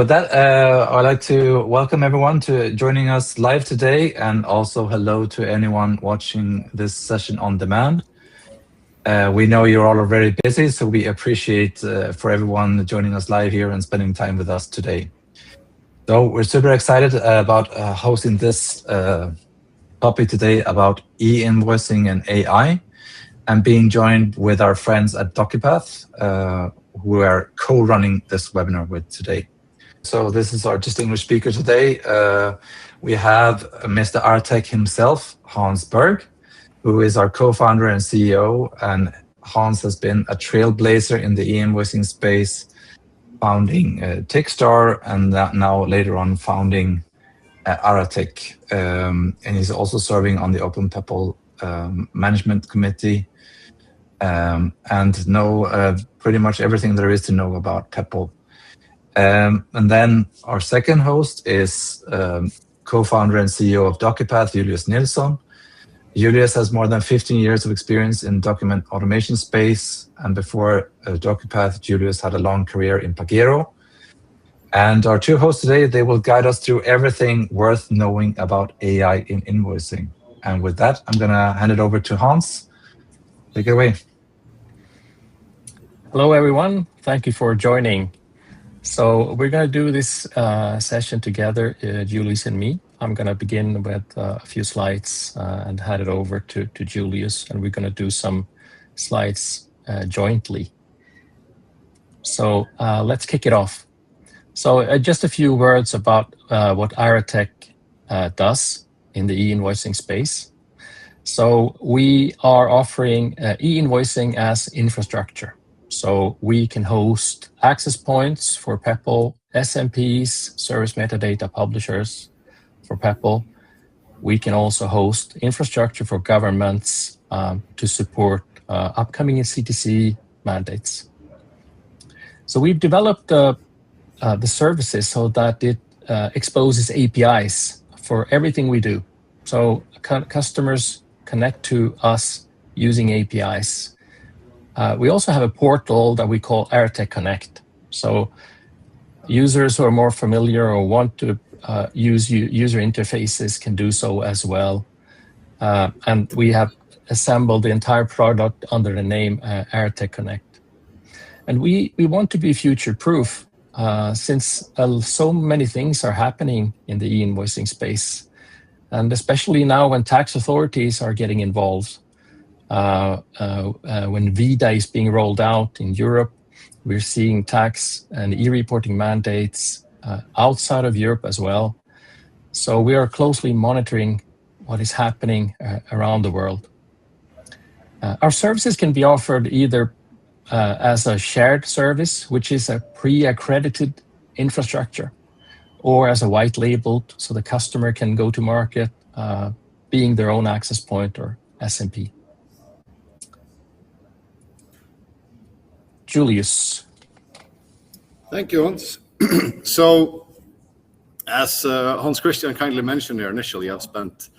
with that, I'd like to welcome everyone to joining us live today, and also hello to anyone watching this session on demand. We know you're all very busy, so we appreciate for everyone joining us live here and spending time with us today. So we're super excited about hosting this topic today about e-invoicing and AI, and being joined with our friends at DocuPath, who are co-running this webinar with today. So this is our distinguished speaker today. We have Mr. Arratech himself, Hans Berg, who is our co-founder and CEO. And Hans has been a trailblazer in the e-invoicing space, founding Tickstar, and now later on founding Arratech. And he's also serving on the Open Peppol Management Committee, and know pretty much everything there is to know about Peppol. And then our second host is co-founder and CEO of DocuPath, Julius Nilsson. Julius has more than 15 years of experience in document automation space, and before DocuPath, Julius had a long career in Pagero. And our two hosts today, they will guide us through everything worth knowing about AI in invoicing. And with that, I'm going to hand it over to Hans. Take it away. Hello, everyone. Thank you for joining. So we're going to do this session together, Julius and me. I'm going to begin with a few slides and hand it over to Julius, and we're going to do some slides jointly. So let's kick it off. So just a few words about what Arratech does in the e-invoicing space. So we are offering e-invoicing as infrastructure. So we can host access points for Peppol, SMPs, service metadata publishers for Peppol. We can also host infrastructure for governments to support upcoming CTC mandates. So we've developed the services so that it exposes APIs for everything we do. So customers connect to us using APIs. We also have a portal that we call Arratech Connect. So users who are more familiar or want to use user interfaces can do so as well. And we have assembled the entire product under the name Arratech Connect. And we want to be future-proof since so many things are happening in the e-invoicing space. And especially now when tax authorities are getting involved. When VIDA is being rolled out in Europe, we're seeing tax and e-reporting mandates outside of Europe as well. So we are closely monitoring what is happening around the world. Our services can be offered either as a shared service, which is a pre-accredited infrastructure, or as a white labeled, so the customer can go to market being their own access point or SMP. Julius. Thank you, Hans. So, as Hans Christian kindly mentioned here initially, I've spent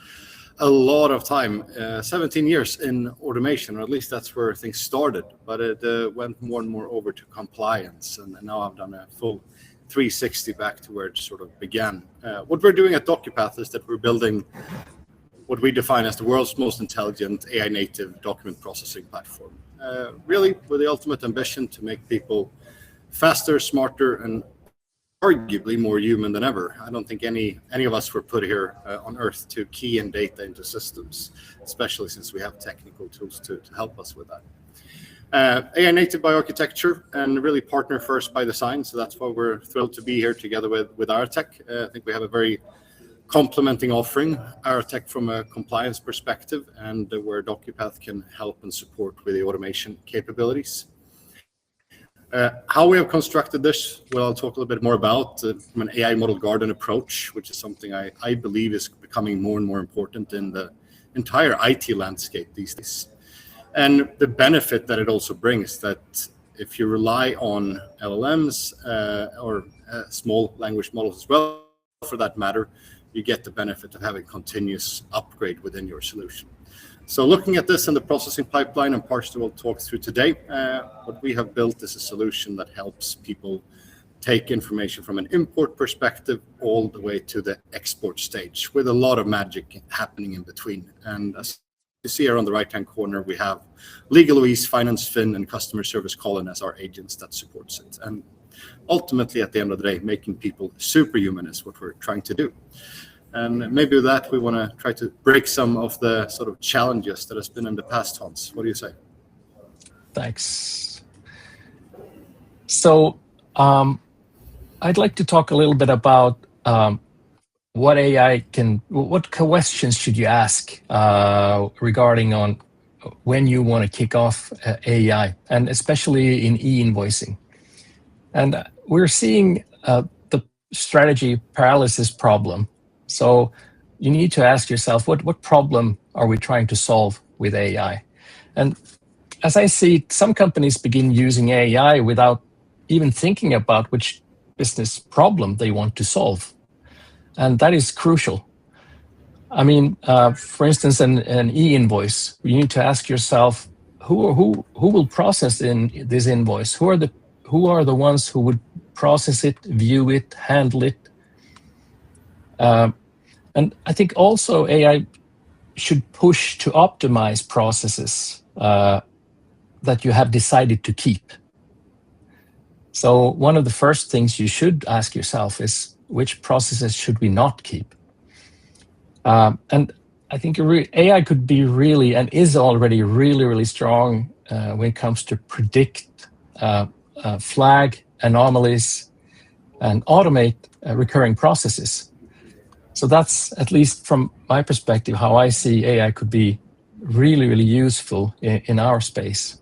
a lot of time, 17 years in automation, or at least that's where things started, but it went more and more over to compliance, and now I've done a full 360 back to where it sort of began. What we're doing at DocuPath is that we're building what we define as the world's most intelligent AI-native document processing platform. Really with the ultimate ambition to make people faster, smarter, and arguably more human than ever. I don't think any of us were put here on Earth to key in data into systems, especially since we have technical tools to help us with that. AI-native by architecture and really partner first by design. So that's why we're thrilled to be here together with Arratech. I think we have a very complementing offering, Arratech from a compliance perspective, and where DocuPath can help and support with the automation capabilities. How we have constructed this, well, I'll talk a little bit more about from an AI model garden approach, which is something I believe is becoming more and more important in the entire IT landscape these days. And the benefit that it also brings, that if you rely on LLMs or small language models as well, for that matter, you get the benefit of having continuous upgrade within your solution. So looking at this in the processing pipeline and parts that we'll talk through today, what we have built is a solution that helps people take information from an import perspective all the way to the export stage, with a lot of magic happening in between. And as you see here on the right-hand corner, we have Legal Louise, Finance Fin, and Customer Service Colin as our agents that supports it. And ultimately, at the end of the day, making people superhuman is what we're trying to do. And maybe with that, we want to try to break some of the sort of challenges that has been in the past, Hans. What do you say? Thanks. So I'd like to talk a little bit about what AI can, what questions should you ask regarding on when you want to kick off AI, and especially in e-invoicing. And we're seeing the strategy paralysis problem. So you need to ask yourself, what problem are we trying to solve with AI? And as I see it, some companies begin using AI without even thinking about which business problem they want to solve. And that is crucial. I mean, for instance, an e-invoice, you need to ask yourself, who will process this invoice? Who are the ones who would process it, view it, handle it? And I think also AI should push to optimize processes that you have decided to keep. So one of the first things you should ask yourself is, which processes should we not keep? And I think AI could be really, and is already really, really strong when it comes to predict, flag anomalies, and automate recurring processes. So that's, at least from my perspective, how I see AI could be really, really useful in our space.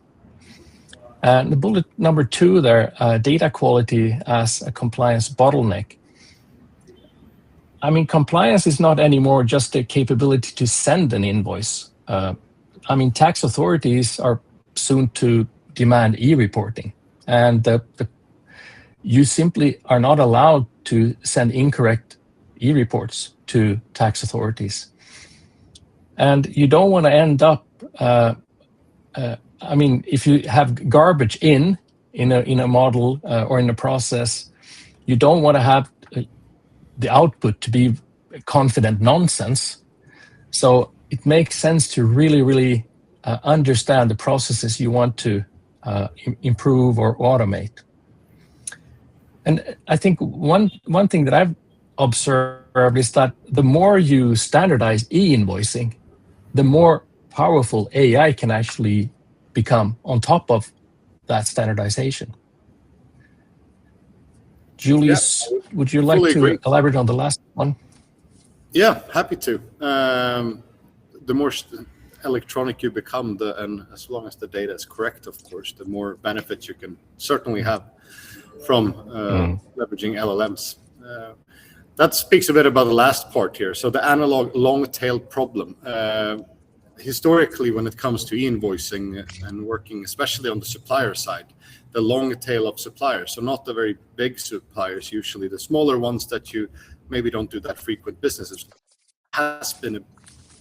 And the bullet number 2 there, data quality as a compliance bottleneck. I mean, compliance is not anymore just a capability to send an invoice. I mean, tax authorities are soon to demand e-reporting, and you simply are not allowed to send incorrect e-reports to tax authorities. And you don't want to end up, I mean, if you have garbage in a model or in a process, you don't want to have the output to be confident nonsense. So it makes sense to really, really understand the processes you want to improve or automate. And I think one thing that I've observed is that the more you standardize e-invoicing, the more powerful AI can actually become on top of that standardization. Julius, would you like to elaborate on the last one? Yeah, happy to. The more electronic you become, and as long as the data is correct, of course, the more benefits you can certainly have from leveraging LLMs. That speaks a bit about the last part here. So the analog long-tail problem. Historically, when it comes to e-invoicing and working, especially on the supplier side, the long tail of suppliers, so not the very big suppliers, usually the smaller ones that you maybe don't do that frequent businesses, has been a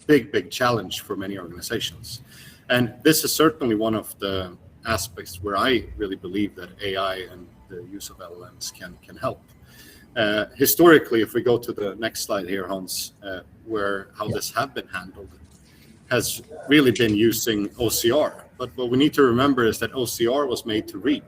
big challenge for many organizations. And this is certainly one of the aspects where I really believe that AI and the use of LLMs can help. Historically, if we go to the next slide here, Hans, how this have been handled, has really been using OCR. But what we need to remember is that OCR was made to read.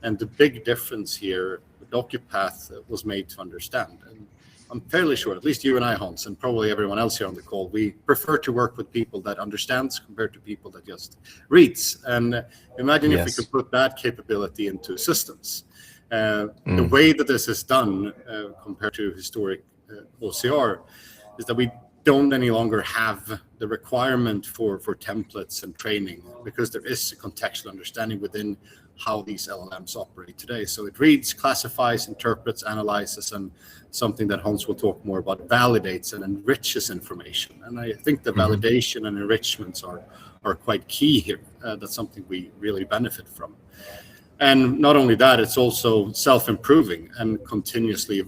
And the big difference here, the DocuPath was made to understand. And I'm fairly sure, at least you and I, Hans, and probably everyone else here on the call, we prefer to work with people that understands compared to people that just reads. And imagine if we could put that capability into systems. The way that this is done compared to historic OCR is that we don't any longer have the requirement for templates and training, because there is a contextual understanding within how these LLMs operate today. So it reads, classifies, interprets, analyzes, and something that Hans will talk more about, validates and enriches information. And I think the validation and enrichments are quite key here. That's something we really benefit from. And not only that, it's also self-improving and continuously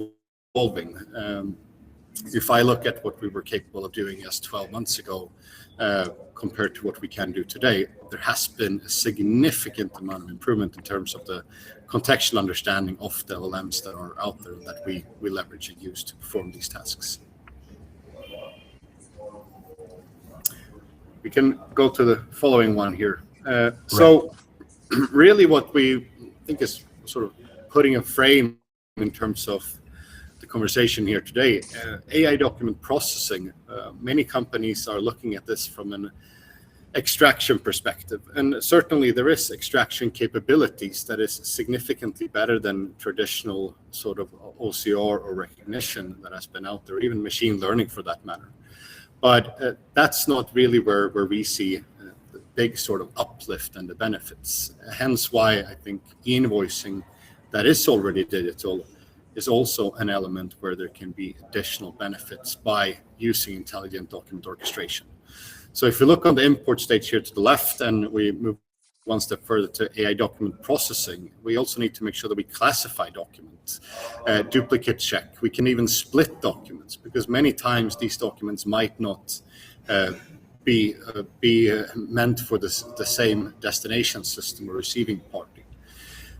evolving. if I look at what we were capable of doing just 12 months ago, compared to what we can do today, there has been a significant amount of improvement in terms of the contextual understanding of the LLMs that are out there that we leverage and use to perform these tasks. We can go to the following one here. So really what we think is sort of putting a frame in terms of the conversation here today, AI document processing. Many companies are looking at this from an extraction perspective, and certainly there is extraction capabilities that is significantly better than traditional sort of OCR or recognition that has been out there, even machine learning for that matter. But that's not really where we see the big sort of uplift and the benefits. Hence why I think e-invoicing that is already digital is also an element where there can be additional benefits by using intelligent document orchestration. So if you look on the import stage here to the left and we move one step further to AI document processing, we also need to make sure that we classify documents, duplicate check. We can even split documents because many times these documents might not be meant for the same destination system or receiving party.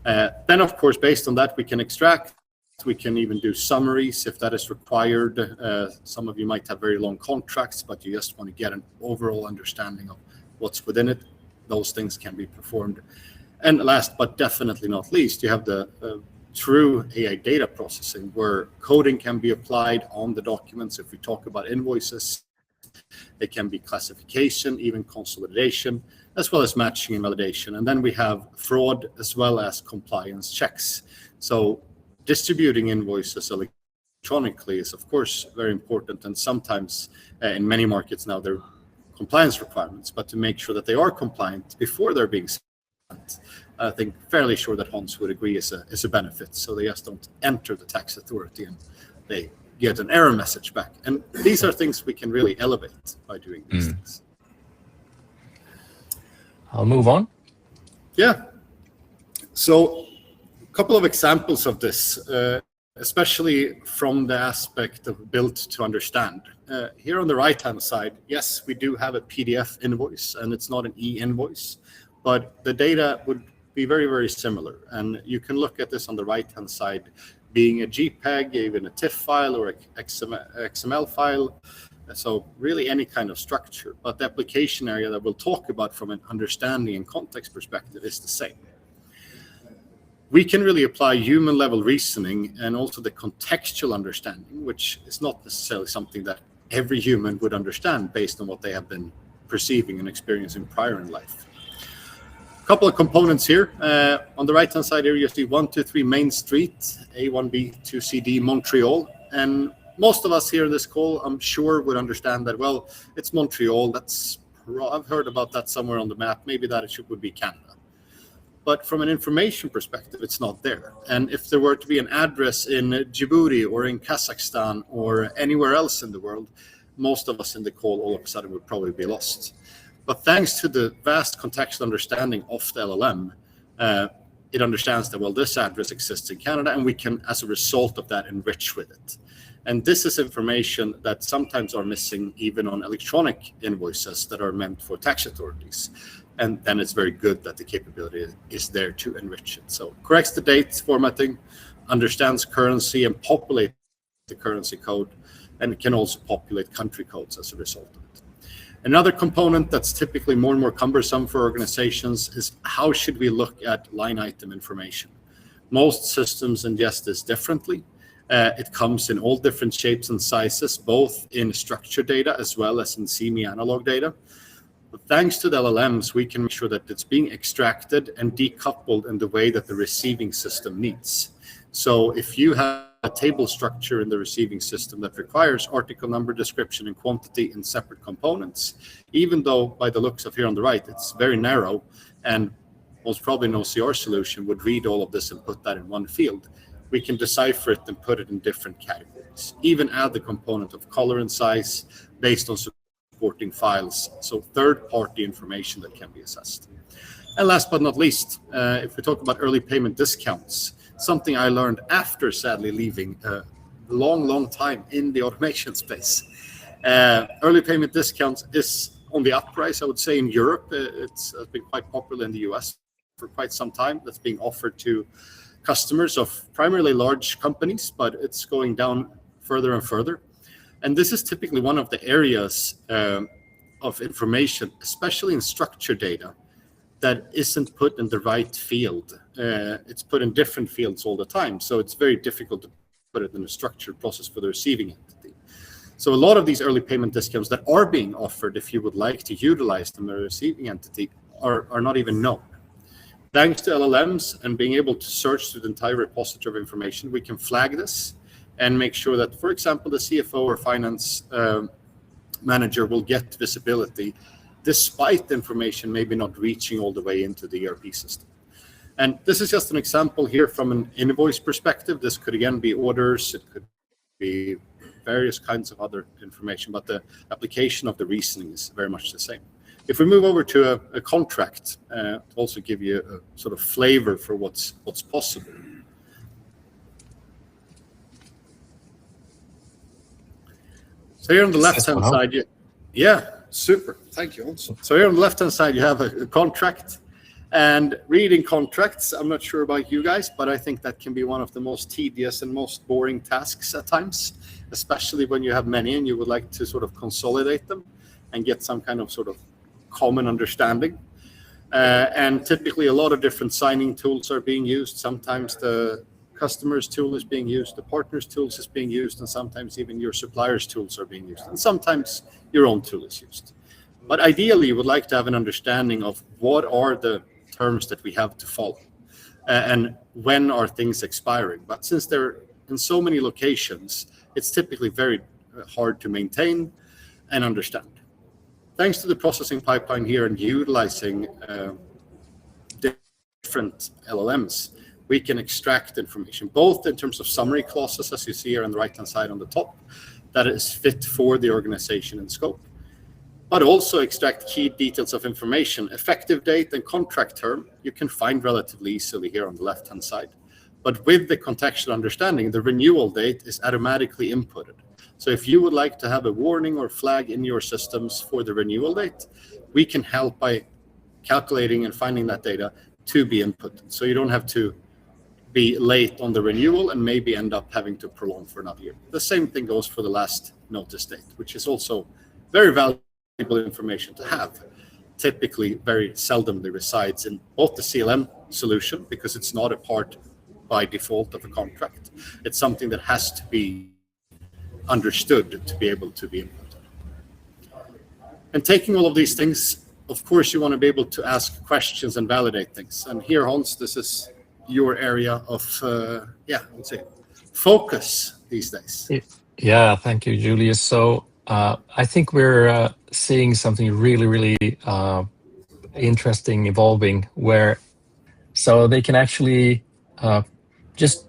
Then, of course, based on that, we can extract. We can even do summaries if that is required. Some of you might have very long contracts, but you just want to get an overall understanding of what's within it. Those things can be performed. And last but definitely not least, you have the true AI data processing where coding can be applied on the documents. If we talk about invoices, it can be classification, even consolidation, as well as matching and validation. And then we have fraud as well as compliance checks. So distributing invoices electronically is, of course, very important. And sometimes in many markets now, there are compliance requirements, but to make sure that they are compliant before they're being sent, I think fairly sure that Hans would agree is a benefit. So they just don't enter the tax authority and they get an error message back. And these are things we can really elevate by doing these things. I'll move on. Yeah. So a couple of examples of this, especially from the aspect of built to understand. Here on the right-hand side, yes, we do have a PDF invoice, and it's not an e-invoice, but the data would be very, very similar. And you can look at this on the right-hand side, being a JPEG, even a TIFF file or a XML file. So really any kind of structure, but the application area that we'll talk about from an understanding and context perspective is the same. We can really apply human level reasoning and also the contextual understanding, which is not necessarily something that every human would understand based on what they have been perceiving and experiencing prior in life. A couple of components here. On the right-hand side here, you see 123 Main Street, A1B 2CD, Montreal. And most of us here in this call, I'm sure, would understand that, well, it's Montreal. I've heard about that somewhere on the map. Maybe that would be Canada. But from an information perspective, it's not there. And if there were to be an address in Djibouti or in Kazakhstan or anywhere else in the world, most of us in the call all of a sudden would probably be lost. But thanks to the vast contextual understanding of the LLM, it understands that, well, this address exists in Canada, and we can, as a result of that, enrich with it. And this is information that sometimes are missing even on electronic invoices that are meant for tax authorities. And then it's very good that the capability is there to enrich it. So corrects the date formatting, understands currency and populate the currency code, and it can also populate country codes as a result of it. Another component that's typically more and more cumbersome for organizations is how should we look at line item information? Most systems ingest this differently. It comes in all different shapes and sizes, both in structured data as well as in semi-analog data. But thanks to the LLMs, we can make sure that it's being extracted and decoupled in the way that the receiving system needs. So if you have a table structure in the receiving system that requires article number, description, and quantity in separate components, even though by the looks of here on the right, it's very narrow, and most probably no OCR solution would read all of this and put that in one field, we can decipher it and put it in different categories. Even add the component of color and size based on supporting files, so third-party information that can be assessed. And last but not least, if we talk about early payment discounts, something I learned after sadly leaving long time in the automation space. Early payment discounts is on the uprise, I would say. In Europe, it's been quite popular. In the US for quite some time. That's being offered to customers of primarily large companies, but it's going down further and further. And this is typically one of the areas of information, especially in structured data, that isn't put in the right field. It's put in different fields all the time. So it's very difficult to put it in a structured process for the receiving entity. So a lot of these early payment discounts that are being offered, if you would like to utilize them in the receiving entity, are not even known. Thanks to LLMs and being able to search through the entire repository of information, we can flag this and make sure that, for example, the CFO or finance manager will get visibility despite the information maybe not reaching all the way into the ERP system. And this is just an example here from an invoice perspective. This could again be orders, it could be various kinds of other information, but the application of the reasoning is very much the same. If we move over to a contract, to also give you a sort of flavor for what's possible. So here on the left-hand side, super, thank you. Also. So here on the left-hand side, you have a contract. And reading contracts, I'm not sure about you guys, but I think that can be one of the most tedious and most boring tasks at times, especially when you have many and you would like to sort of consolidate them and get some kind of sort of common understanding. And typically a lot of different signing tools are being used. Sometimes the customer's tool is being used, the partner's tools is being used, and sometimes even your supplier's tools are being used. And sometimes your own tool is used. But ideally, you would like to have an understanding of what are the terms that we have to follow and when are things expiring. But since they're in so many locations, it's typically very hard to maintain and understand. Thanks to the processing pipeline here and utilizing different LLMs, we can extract information, both in terms of summary clauses, as you see here on the right-hand side on the top, that is fit for the organization and scope, but also extract key details of information. Effective date and contract term, you can find relatively easily here on the left-hand side. But with the contextual understanding, the renewal date is automatically inputted. So if you would like to have a warning or flag in your systems for the renewal date, we can help by calculating and finding that data to be inputted. So you don't have to be late on the renewal and maybe end up having to prolong for another year. The same thing goes for the last notice date, which is also very valuable information to have. Typically very seldomly resides in both the CLM solution, because it's not a part by default of a contract. It's something that has to be understood to be able to be implemented. And taking all of these things, of course, you want to be able to ask questions and validate things. And here, Hans, this is your area of, let's say, focus these days. Yeah, thank you, Julius. So I think we're seeing something really, really interesting evolving, where so they can actually just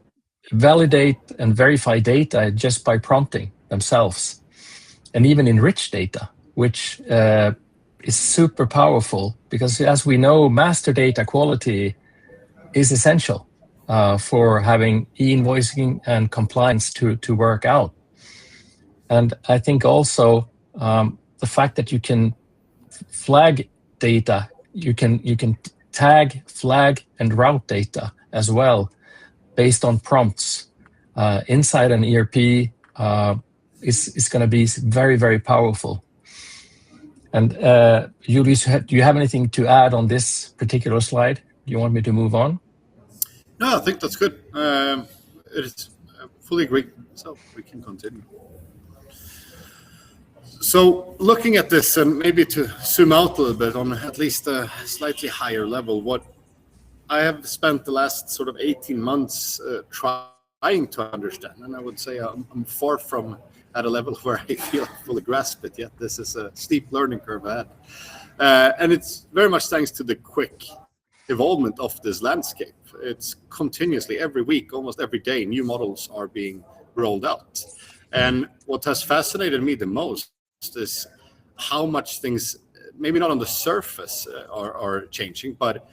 validate and verify data just by prompting themselves, and even enrich data, which is super powerful, because as we know, master data quality is essential for having e-invoicing and compliance to work out. And I think also the fact that you can flag data, you can tag, flag, and route data as well based on prompts inside an ERP is going to be very, very powerful. And Julius, do you have anything to add on this particular slide? Do you want me to move on? No, I think that's good. It's fully agree. So we can continue. So looking at this, and maybe to zoom out a little bit on at least a slightly higher level, what I have spent the last sort of 18 months trying to understand, and I would say I'm far from at a level where I feel I fully grasp it yet. This is a steep learning curve ahead. And it's very much thanks to the quick evolvement of this landscape. It's continuously, every week, almost every day, new models are being rolled out. And what has fascinated me the most is how much things, maybe not on the surface, are changing, but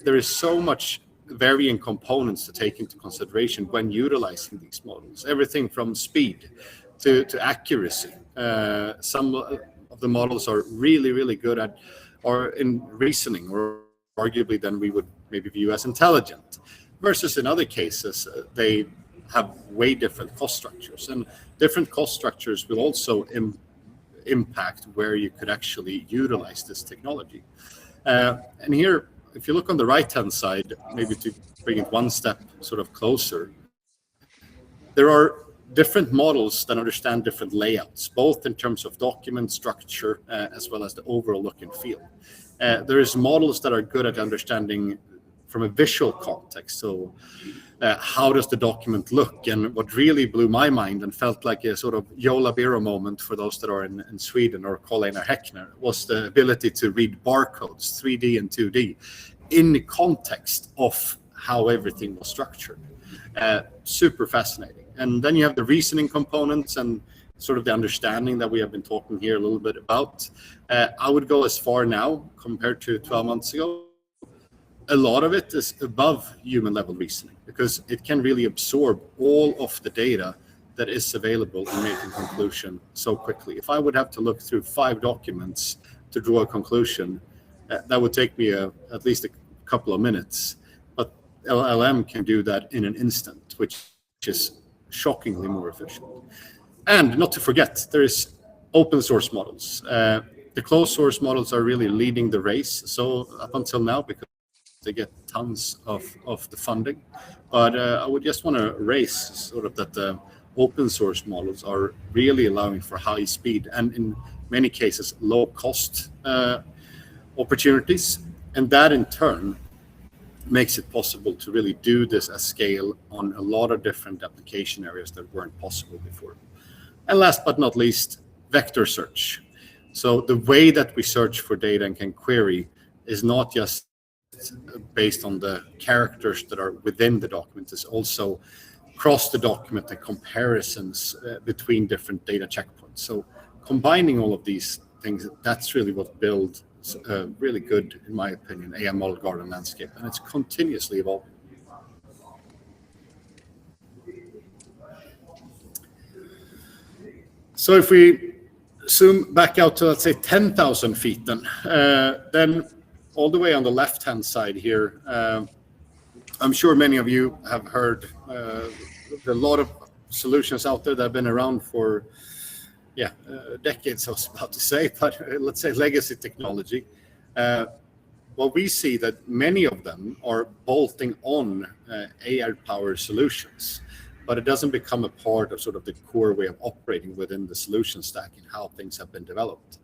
there is so much varying components to take into consideration when utilizing these models. Everything from speed to accuracy. Some of the models are really, really good at or in reasoning, or arguably then we would maybe view as intelligent, versus in other cases they have way different cost structures, and different cost structures will also impact where you could actually utilize this technology. And here, if you look on the right hand side, maybe to bring it one step sort of closer, there are different models that understand different layouts, both in terms of document structure as well as the overall look and feel. There is models that are good at understanding from a visual context. So how does the document look? And what really blew my mind and felt like a sort of Jola Biro moment for those that are in Sweden or Karl-Einar Häckner was the ability to read barcodes, 3D and 2D, in the context of how everything was structured. Super fascinating. And then you have the reasoning components and sort of the understanding that we have been talking here a little bit about. I would go as far now compared to 12 months ago. A lot of it is above human level reasoning because it can really absorb all of the data that is available and make a conclusion so quickly. If I would have to look through 5 documents to draw a conclusion, that would take me at least a couple of minutes. But LLM can do that in an instant, which is shockingly more efficient. And not to forget, there is open source models. The closed source models are really leading the race. So up until now, because they get tons of the funding. But I would just want to raise sort of that the open source models are really allowing for high speed and in many cases low cost opportunities. And that in turn makes it possible to really do this at scale on a lot of different application areas that weren't possible before. And last but not least, vector search. So the way that we search for data and can query is not just based on the characters that are within the document, it's also across the document and comparisons between different data checkpoints. So combining all of these things, that's really what builds a really good, in my opinion, AI model garden landscape, and it's continuously evolving. So if we zoom back out to, let's say, 10,000 feet, then all the way on the left-hand side here, I'm sure many of you have heard there are a lot of solutions out there that have been around for, decades, I was about to say, but let's say legacy technology. Well, we see that many of them are bolting on AI-powered solutions, but it doesn't become a part of sort of the core way of operating within the solution stack and how things have been developed.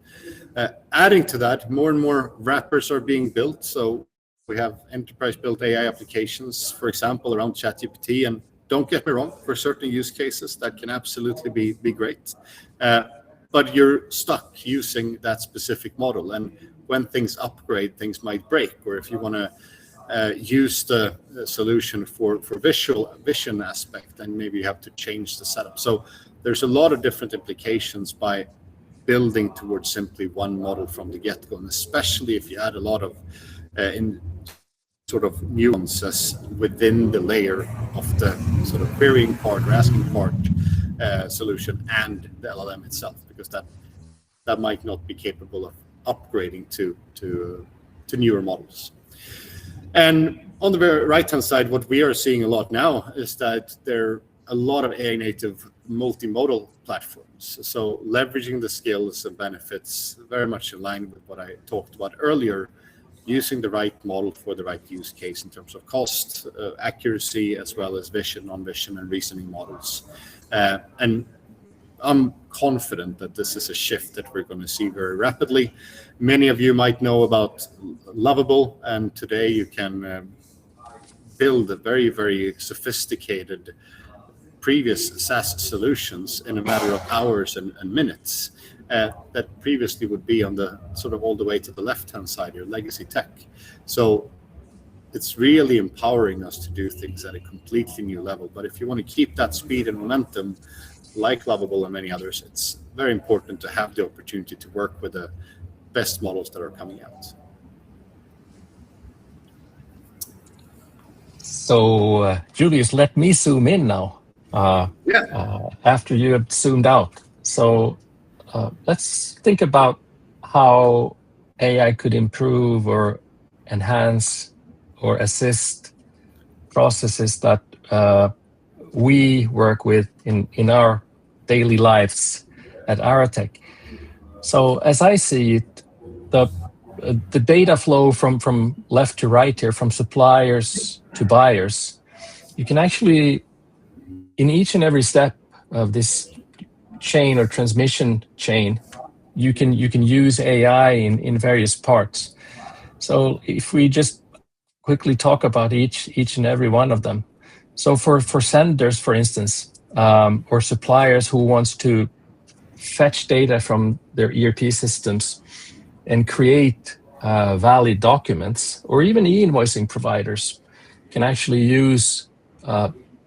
Adding to that, more and more wrappers are being built. So we have enterprise-built AI applications, for example, around ChatGPT. And don't get me wrong, for certain use cases, that can absolutely be great. But you're stuck using that specific model. And when things upgrade, things might break. Or if you want to use the solution for vision aspect, then maybe you have to change the setup. So there's a lot of different implications by building towards simply one model from the get-go, and especially if you add a lot of in sort of nuances within the layer of the sort of querying part or asking part solution and the LLM itself, because that might not be capable of upgrading to newer models. And on the very right-hand side, what we are seeing a lot now is that there are a lot of AI-native multimodal platforms. So leveraging the skills and benefits very much in line with what I talked about earlier, using the right model for the right use case in terms of cost, accuracy, as well as vision, non-vision, and reasoning models. And I'm confident that this is a shift that we're going to see very rapidly. Many of you might know about Lovable, and today you can build a very, very sophisticated previous SaaS solutions in a matter of hours and minutes that previously would be on the sort of all the way to the left-hand side, your legacy tech. So it's really empowering us to do things at a completely new level. But if you want to keep that speed and momentum, like Lovable and many others, it's very important to have the opportunity to work with the best models that are coming out. So, Julius, let me zoom in now. After you have zoomed out. So let's think about how AI could improve or enhance or assist processes that we work with in our daily lives at Arratech. So as I see it, the data flow from left to right here, from suppliers to buyers, you can actually, in each and every step of this chain or transmission chain, you can use AI in various parts. So if we just quickly talk about each and every one of them. So for senders, for instance, or suppliers who wants to fetch data from their ERP systems and create valid documents, or even e-invoicing providers can actually use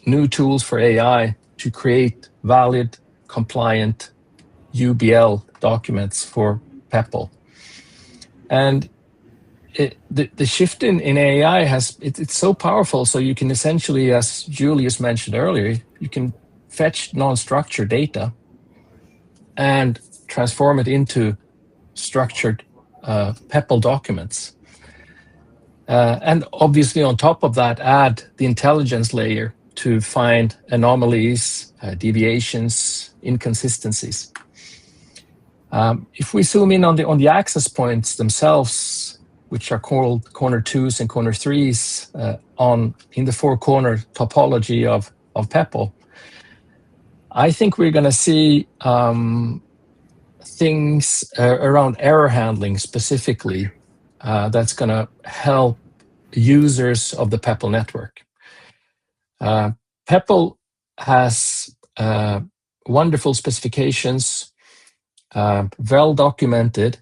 new tools for AI to create valid, compliant UBL documents for Peppol. And the shift in AI it's so powerful. So you can essentially, as Julius mentioned earlier, you can fetch non-structured data and transform it into structured Peppol documents. And obviously on top of that, add the intelligence layer to find anomalies, deviations, inconsistencies. If we zoom in on the access points themselves, which are called corner 2s and corner 3s in the four-corner topology of Peppol, I think we're going to see things around error handling specifically that's going to help users of the Peppol network. Peppol has wonderful specifications, well documented,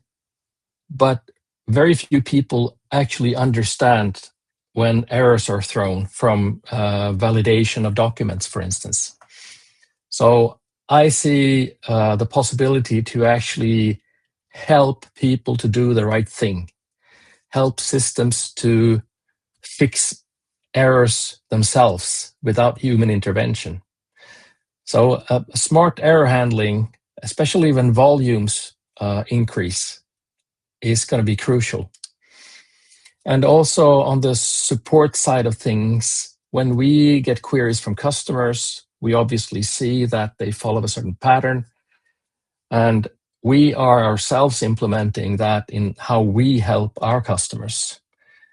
but very few people actually understand when errors are thrown from validation of documents, for instance. So I see the possibility to actually help people to do the right thing, help systems to fix errors themselves without human intervention. So smart error handling, especially when volumes increase, is going to be crucial. And also on the support side of things, when we get queries from customers, we obviously see that they follow a certain pattern. And we are ourselves implementing that in how we help our customers.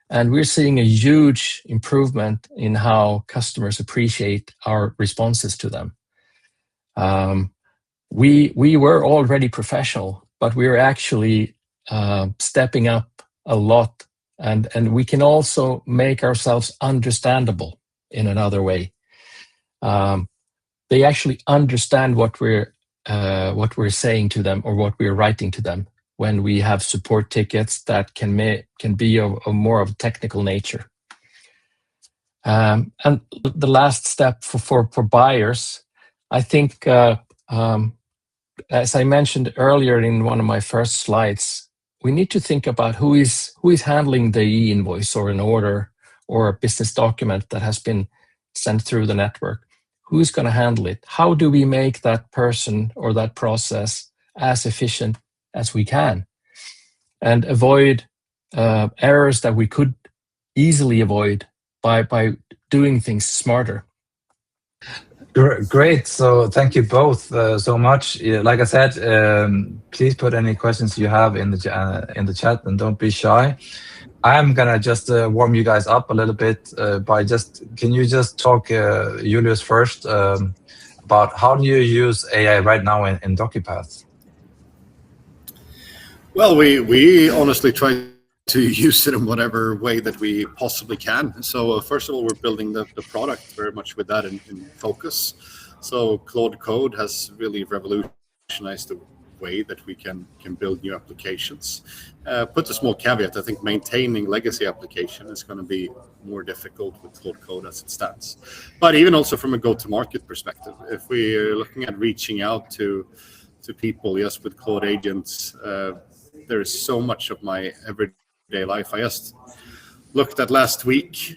And we're seeing a huge improvement in how customers appreciate our responses to them. We were already professional, but we're actually stepping up a lot, and we can also make ourselves understandable in another way. They actually understand what we're saying to them or what we're writing to them when we have support tickets that can be of more of a technical nature. And the last step for buyers, I think, as I mentioned earlier in one of my first slides, we need to think about who is handling the e-invoice or an order or a business document that has been sent through the network. Who's going to handle it? How do we make that person or that process as efficient as we can and avoid errors that we could easily avoid by doing things smarter? Great. So thank you both so much. Like I said, please put any questions you have in the chat and don't be shy. I'm gonna just warm you guys up a little bit by can you just talk, Julius, first about how do you use AI right now in DocuPath? Well, we honestly try to use it in whatever way that we possibly can. So first of all, we're building the product very much with that in focus. So Claude Code has really revolutionized the way that we can build new applications. Put a small caveat, I think maintaining legacy application is going to be more difficult with Claude Code as it stands. But even also from a go-to-market perspective, if we're looking at reaching out to people, yes, with Claude agents, there is so much of my everyday life. I just looked at last week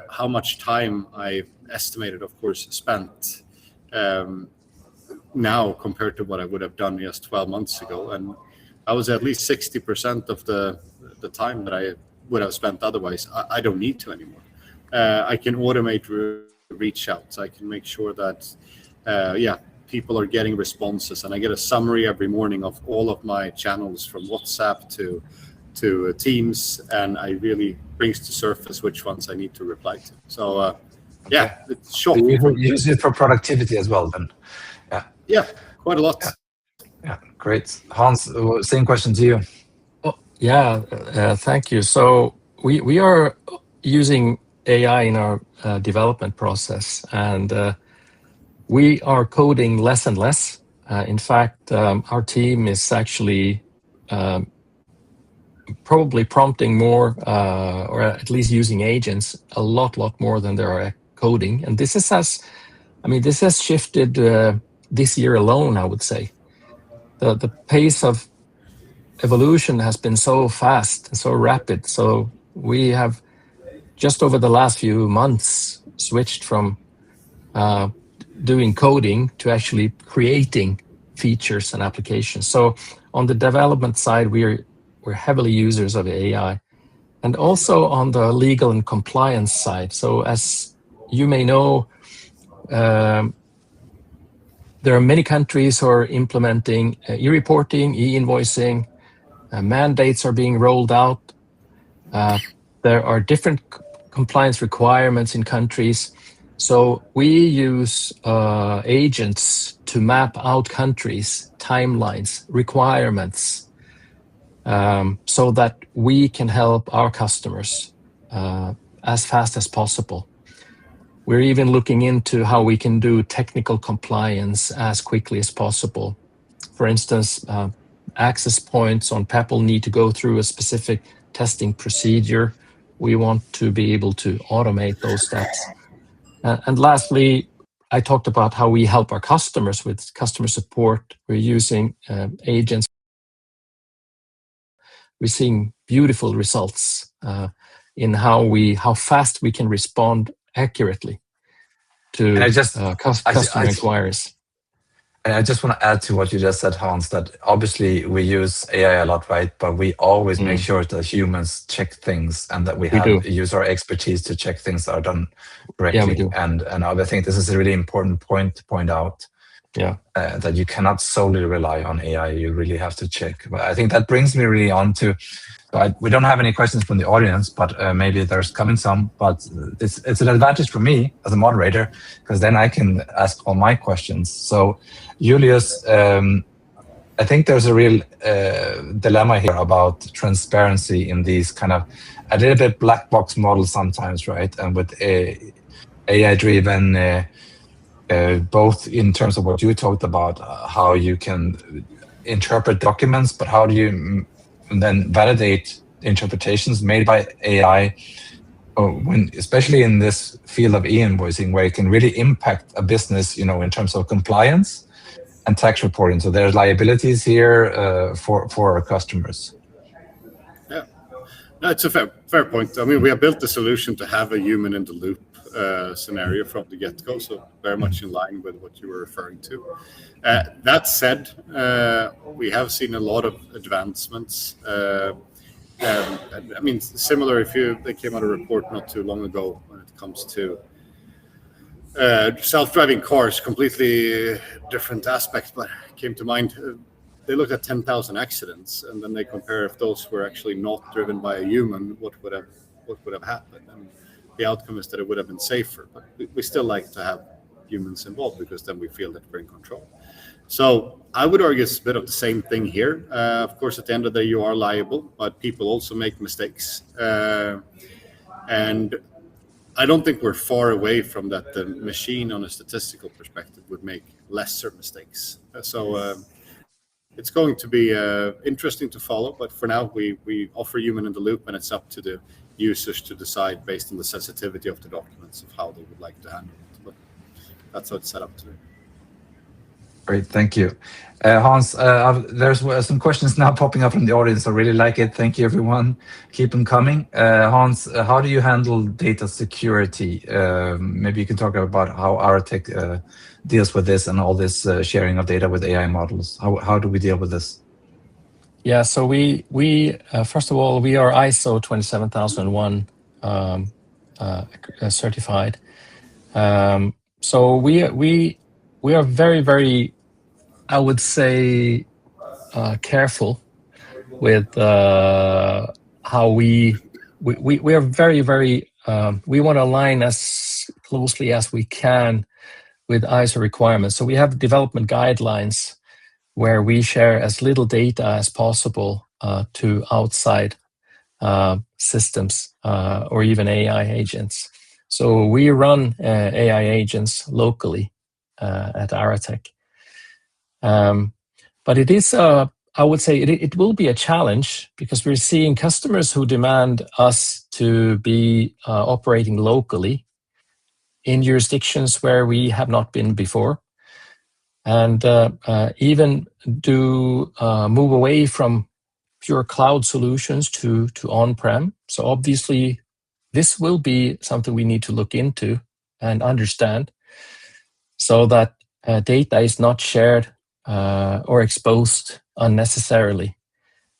how much time I estimated, of course, spent now compared to what I would have done just 12 months ago. And I was at least 60% of the time that I would have spent otherwise. I don't need to anymore. I can automate reach outs. I can make sure that, people are getting responses, and I get a summary every morning of all of my channels from WhatsApp to Teams, and I really brings to surface which ones I need to reply to. So, it's shocking. You use it for productivity as well, then? Yeah, quite a lot. Yeah, great. Hans, same question to you. Thank you. So we are using AI in our development process, and we are coding less and less. In fact, our team is actually probably prompting more, or at least using agents a lot more than they are coding. And this has shifted this year alone, I would say. The pace of evolution has been so fast and so rapid. So we have just over the last few months switched from doing coding to actually creating features and applications. So on the development side, we're heavily users of AI, and also on the legal and compliance side. So as you may know, there are many countries who are implementing e-reporting, e-invoicing. Mandates are being rolled out. There are different compliance requirements in countries. So we use agents to map out countries, timelines, requirements, so that we can help our customers as fast as possible. We're even looking into how we can do technical compliance as quickly as possible. For instance, access points on PEPL need to go through a specific testing procedure. We want to be able to automate those steps. And lastly, I talked about how we help our customers with customer support. We're using agents. We're seeing beautiful results in how fast we can respond accurately to customer inquiries. And I just want to add to what you just said, Hans, that obviously we use AI a lot, right? But we always make sure that humans check things, and that we use our expertise to check things that are done correctly. Yeah, we do. And I think this is a really important point to point out. Yeah. That you cannot solely rely on AI. You really have to check. But I think that brings me really on to, we don't have any questions from the audience, but maybe there's coming some. But it's an advantage for me as a moderator, because then I can ask all my questions. So, Julius, I think there's a real dilemma here about transparency in these kind of a little bit black box models sometimes, right? And with AI-driven, both in terms of what you talked about, how you can interpret documents, but how do you then validate interpretations made by AI, when, especially in this field of e-invoicing, where it can really impact a business, in terms of compliance and tax reporting. So there's liabilities here for our customers. Yeah, no, it's a fair point. I mean, we have built the solution to have a human in the loop scenario from the get-go, so very much in line with what you were referring to. That said, we have seen a lot of advancements. I mean, similar, they came out a report not too long ago when it comes to self-driving cars, completely different aspects, but came to mind. They looked at 10,000 accidents, and then they compare if those were actually not driven by a human, what would have happened. And the outcome is that it would have been safer, but we still like to have humans involved, because then we feel that we're in control. So I would argue it's a bit of the same thing here. Of course, at the end of the day, you are liable, but people also make mistakes. And I don't think we're far away from that. The machine, on a statistical perspective, would make lesser mistakes. So it's going to be interesting to follow, but for now, we offer human in the loop, and it's up to the users to decide based on the sensitivity of the documents of how they would like to handle it. But that's how it's set up today. Great, thank you. Hans, there's some questions now popping up from the audience. I really like it. Thank you, everyone. Keep them coming. Hans, how do you handle data security? Maybe you can talk about how Arratech deals with this and all this sharing of data with AI models. How do we deal with this? Yeah, so we first of all, we are ISO 27001 certified. So we are very, very, I would say, careful with how we are very, very, we want to align as closely as we can with ISO requirements. So we have development guidelines where we share as little data as possible to outside systems or even AI agents. So we run AI agents locally at Arratech. But it is, I would say, it will be a challenge because we're seeing customers who demand us to be operating locally in jurisdictions where we have not been before, and even do move away from pure cloud solutions to on-prem. So obviously, this will be something we need to look into and understand so that data is not shared or exposed unnecessarily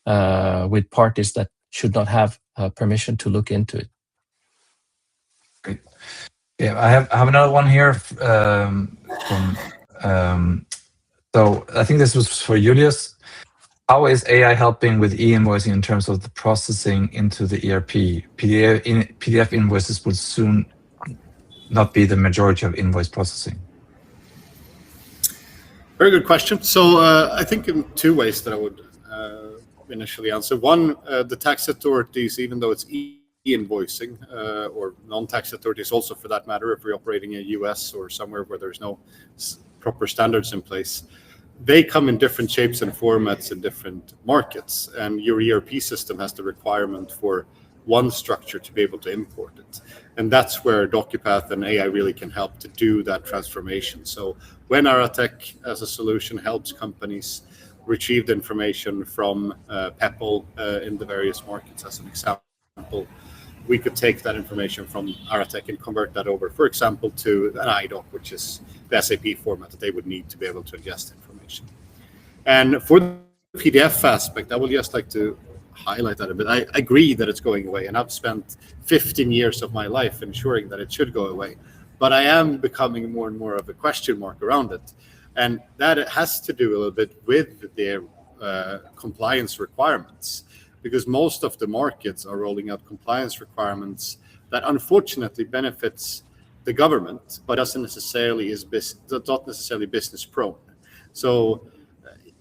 with parties that should not have permission to look into it. Great. Yeah, I have another one here so I think this was for Julius. How is AI helping with e-invoicing in terms of the processing into the ERP? PDF invoices will soon not be the majority of invoice processing. Very good question. So I think in two ways that I would initially answer. One, the tax authorities, even though it's e-invoicing, or non-tax authorities also for that matter, if we're operating in the US or somewhere where there's no proper standards in place, they come in different shapes and formats in different markets. And your ERP system has the requirement for one structure to be able to import it. And that's where DocuPath and AI really can help to do that transformation. So when Arratech as a solution helps companies retrieve the information from Peppol in the various markets, as an example, we could take that information from Arratech and convert that over, for example, to an IDOC, which is the SAP format that they would need to be able to ingest information. And for the PDF aspect, I would just like to highlight that a bit. I agree that it's going away, and I've spent 15 years of my life ensuring that it should go away. But I am becoming more and more of a question mark around it. And that has to do a little bit with their compliance requirements, because most of the markets are rolling out compliance requirements that unfortunately benefits the government, but not necessarily business prone. So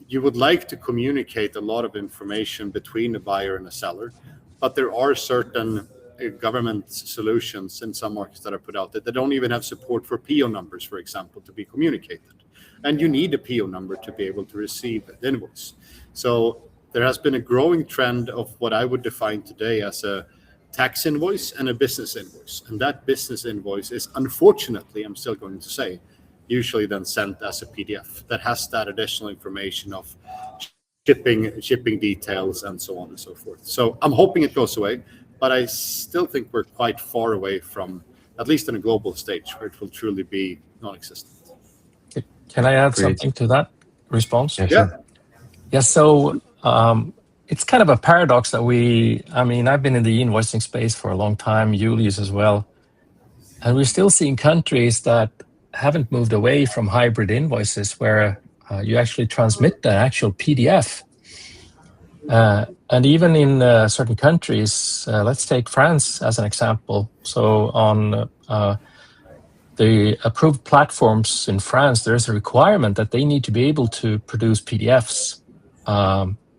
you would like to communicate a lot of information between a buyer and a seller, but there are certain government solutions in some markets that are put out that they don't even have support for PO numbers, for example, to be communicated. And you need a PO number to be able to receive the invoice. So there has been a growing trend of what I would define today as a tax invoice and a business invoice. And that business invoice is, unfortunately, I'm still going to say, usually then sent as a PDF that has that additional information of shipping details and so on and so forth. So I'm hoping it goes away, but I still think we're quite far away from, at least in a global stage, where it will truly be non-existent. Can I add something to that response? Yeah. Yeah, so it's kind of a paradox that I've been in the invoicing space for a long time, Julius as well, and we're still seeing countries that haven't moved away from hybrid invoices where you actually transmit the actual PDF. And even in certain countries, let's take France as an example. So on the approved platforms in France, there's a requirement that they need to be able to produce PDFs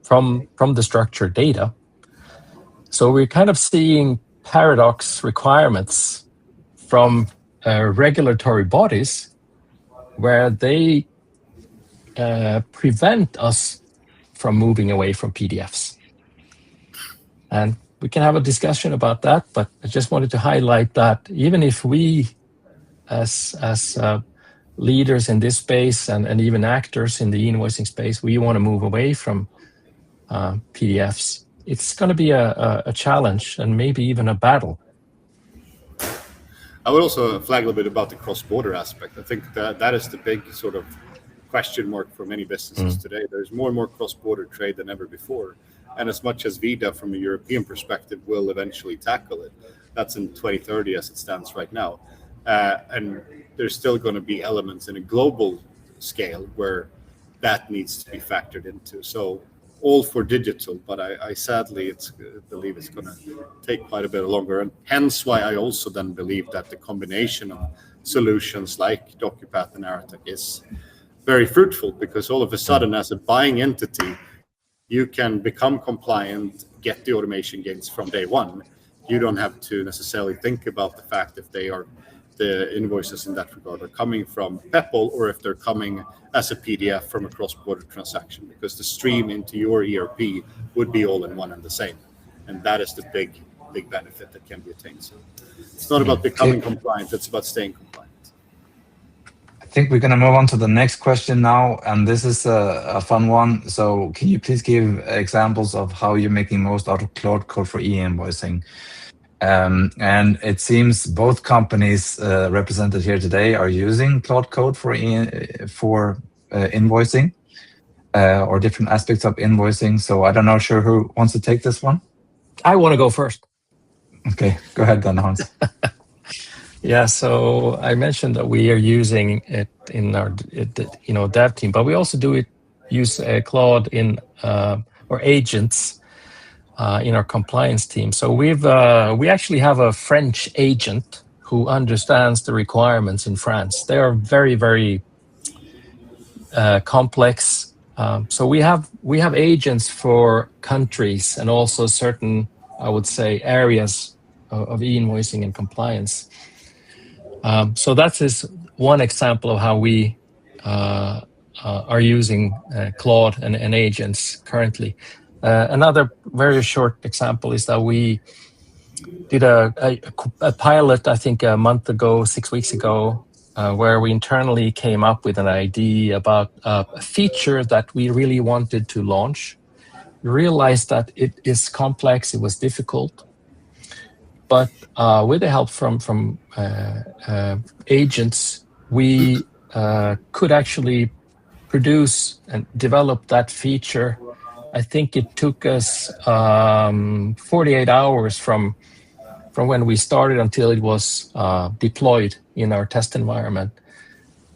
from the structured data. So we're kind of seeing paradox requirements from regulatory bodies where they prevent us from moving away from PDFs. And we can have a discussion about that, but I just wanted to highlight that even if we as leaders in this space and even actors in the e-invoicing space, we want to move away from PDFs. It's going to be a challenge and maybe even a battle. I would also flag a little bit about the cross-border aspect. I think that is the big sort of question mark for many businesses today. There's more and more cross-border trade than ever before. And as much as VIDA from a European perspective will eventually tackle it, that's in 2030 as it stands right now. And there's still going to be elements in a global scale where that needs to be factored into. So all for digital, but I sadly believe it's going to take quite a bit longer. And hence why I also then believe that the combination of solutions like DocuPath and Arratech is very fruitful, because all of a sudden, as a buying entity, you can become compliant, get the automation gains from day one. You don't have to necessarily think about the fact if the invoices in that regard are coming from Peppol or if they're coming as a PDF from a cross-border transaction, because the stream into your ERP would be all in one and the same. And that is the big benefit that can be attained. So it's not about becoming compliant, it's about staying compliant. I think we're going to move on to the next question now, and this is a fun one. So can you please give examples of how you're making most out of Claude Code for e-invoicing? And it seems both companies represented here today are using Claude Code for invoicing or different aspects of invoicing. So I don't know sure who wants to take this one. I want to go first. Okay, go ahead then, Hans. Yeah, so I mentioned that we are using it in our dev team, but we also use Claude in or agents in our compliance team. So we actually have a French agent who understands the requirements in France. They are very, very complex. So we have agents for countries and also certain, I would say, areas of e-invoicing and compliance. So that is one example of how we are using Claude and agents currently. Another very short example is that we did a pilot, I think a month ago, 6 weeks ago, where we internally came up with an idea about a feature that we really wanted to launch. We realized that it is complex, it was difficult, but with the help from agents, we could actually produce and develop that feature. I think it took us 48 hours from when we started until it was deployed in our test environment,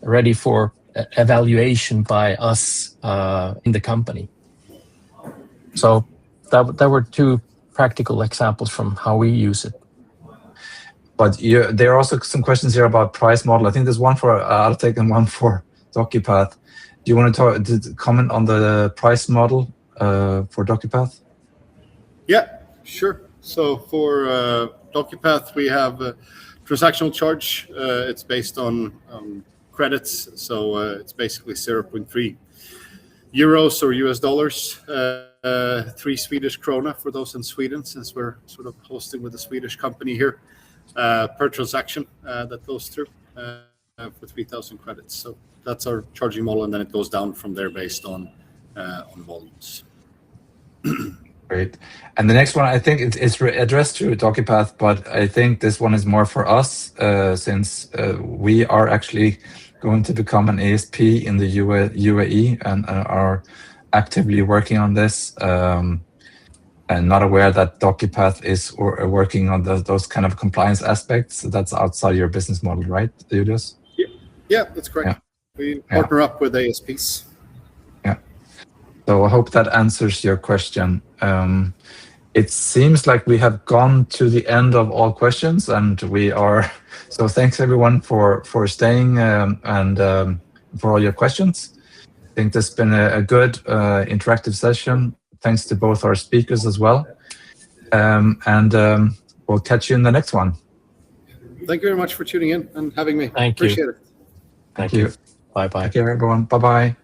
ready for evaluation by us in the company. So that were two practical examples from how we use it. But there are also some questions here about price model. I think there's one for Arratech and one for DocuPath. Do you want to comment on the price model for DocuPath? Yeah, sure. So for DocuPath, we have a transactional charge. It's based on credits. So it's basically 0.3 euros or US dollars, 3 Swedish krona for those in Sweden, since we're sort of hosting with a Swedish company here, per transaction that goes through for 3,000 credits. So that's our charging model, and then it goes down from there based on volumes. Great. And the next one, I think it's addressed to DocuPath, but I think this one is more for us since we are actually going to become an ASP in the UAE and are actively working on this. And not aware that DocuPath is working on those kind of compliance aspects. That's outside your business model, right, Julius? Yeah, that's correct. Yeah. We partner up with ASPs. Yeah. So I hope that answers your question. It seems like we have gone to the end of all questions, and we are. So thanks everyone for staying and for all your questions. I think this has been a good interactive session. Thanks to both our speakers as well. And we'll catch you in the next one. Thank you very much for tuning in and having me. Thank you. Appreciate it. Thank you. Bye-bye. Take care, everyone. Bye-bye.